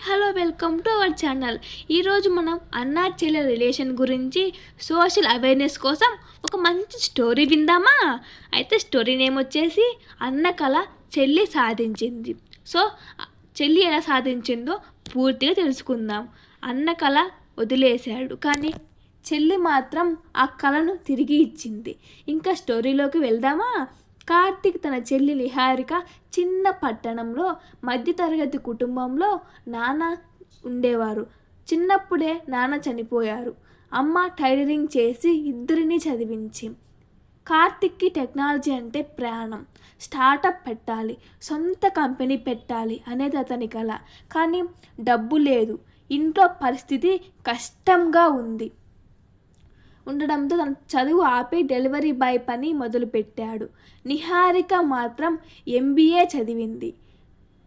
Hello welcome to our channel. ఈరోజు మనం అన్నా చెల్లె రిలేషన్ గురించి సోషల్ అవేర్నెస్ కోసం ఒక మంచి స్టోరీ విందామా? అయితే స్టోరీ నేమ్ వచ్చేసి అన్న కళ చెల్లి సాధించింది. సో చెల్లి ఎలా సాధించిందో పూర్తిగా తెలుసుకుందాం. అన్న కళ వదిలేశాడు, కానీ చెల్లి మాత్రం ఆ కళను తిరిగి ఇచ్చింది. ఇంకా స్టోరీలోకి వెళ్దామా? కార్తిక్ తన చెల్లి నిహారిక చిన్న పట్టణంలో మధ్యతరగతి కుటుంబంలో నాన్న ఉండేవారు. చిన్నప్పుడే నాన్న చనిపోయారు. అమ్మ టైలరింగ్ చేసి ఇద్దరిని చదివించి. కార్తిక్కి టెక్నాలజీ అంటే ప్రాణం. స్టార్టప్ పెట్టాలి, సొంత కంపెనీ పెట్టాలి అనేది అతని కల. కానీ డబ్బు లేదు, ఇంట్లో పరిస్థితి కష్టంగా ఉండడంతో తన చదువు ఆపి డెలివరీ బాయ్ పని మొదలుపెట్టాడు. నిహారిక మాత్రం MBA చదివింది.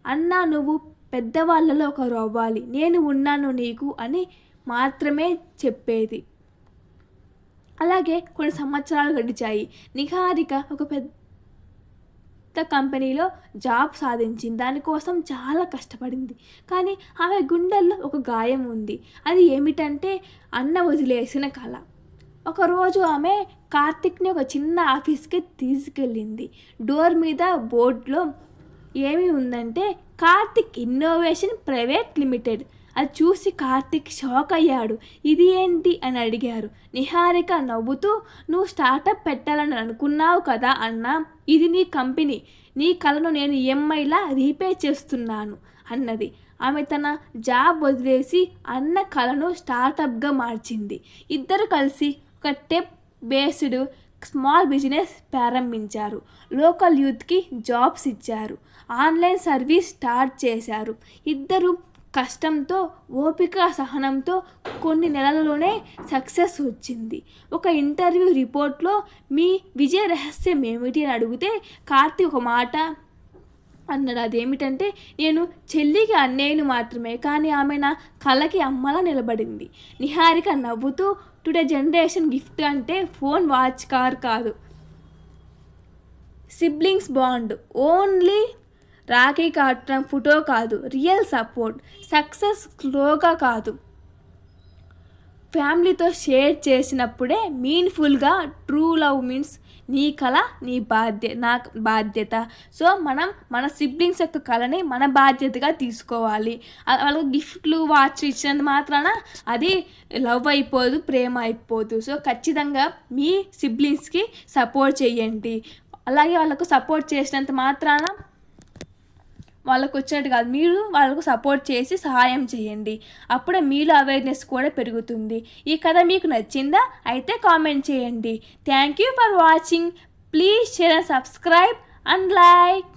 అన్నా, నువ్వు పెద్దవాళ్ళలో ఒకరు అవ్వాలి, నేను ఉన్నాను నీకు అని మాత్రమే చెప్పేది. అలాగే కొన్ని సంవత్సరాలు గడిచాయి. నిహారిక ఒక పెద్ద కంపెనీలో జాబ్ సాధించింది. దానికోసం చాలా కష్టపడింది. కానీ ఆమె గుండెల్లో ఒక గాయం ఉంది. అది ఏమిటంటే అన్న వదిలేసిన కళ. ఒకరోజు ఆమె కార్తిక్ని ఒక చిన్న ఆఫీస్కి తీసుకెళ్ళింది. డోర్ మీద బోర్డులో ఏమి ఉందంటే కార్తిక్ ఇన్నోవేషన్ ప్రైవేట్ లిమిటెడ్. అది చూసి కార్తిక్ షాక్ అయ్యాడు. ఇది ఏంటి అని అడిగారు. నిహారిక నవ్వుతూ, నువ్వు స్టార్టప్ పెట్టాలని అనుకున్నావు కదా అన్నా, ఇది నీ కంపెనీ, నీ కళను నేను EMIలా రీపే చేస్తున్నాను అన్నది. ఆమె తన జాబ్ వదిలేసి అన్న కళను స్టార్టప్గా మార్చింది. ఇద్దరు కలిసి ఒక టెక్ బేస్డ్ స్మాల్ బిజినెస్ ప్రారంభించారు. లోకల్ యూత్కి జాబ్స్ ఇచ్చారు. ఆన్లైన్ సర్వీస్ స్టార్ట్ చేశారు. ఇద్దరు కష్టంతో, ఓపిక, సహనంతో కొన్ని నెలలలోనే సక్సెస్ వచ్చింది. ఒక ఇంటర్వ్యూ రిపోర్ట్లో మీ విజయ రహస్యం ఏమిటి అని అడిగితే కార్తీక్ ఒక మాట అన్నాడు. అదేమిటంటే, నేను చెల్లికి అన్నయ్యను మాత్రమే, కానీ ఆమె నా కళకి అమ్మలా నిలబడింది. నిహారిక నవ్వుతూ, టుడే జనరేషన్ గిఫ్ట్ అంటే ఫోన్, వాచ్, కార్ కాదు, సిబ్లింగ్స్ బాండ్. ఓన్లీ రాఖీ కట్టడం, ఫోటో కాదు, రియల్ సపోర్ట్. సక్సెస్ స్లోగా కాదు, ఫ్యామిలీతో షేర్ చేసినప్పుడే మీన్ఫుల్గా. ట్రూ లవ్ మీన్స్ నీ కళ నా బాధ్యత. సో మనం మన సిబ్లింగ్స్ యొక్క కళని మన బాధ్యతగా తీసుకోవాలి. వాళ్ళకి గిఫ్ట్లు, వాచ్ ఇచ్చినంత మాత్రాన అది లవ్ అయిపోదు, ప్రేమ అయిపోదు. సో ఖచ్చితంగా మీ సిబ్లింగ్స్కి సపోర్ట్ చేయండి. అలాగే వాళ్ళకు సపోర్ట్ చేసినంత మాత్రాన వాళ్ళకు వచ్చినట్టు కాదు, మీరు వాళ్ళకు సపోర్ట్ చేసి సహాయం చేయండి. అప్పుడే మీలో అవేర్నెస్ కూడా పెరుగుతుంది. ఈ కథ మీకు నచ్చిందా? అయితే కామెంట్ చేయండి. Thank you for watching. Please share and subscribe and like.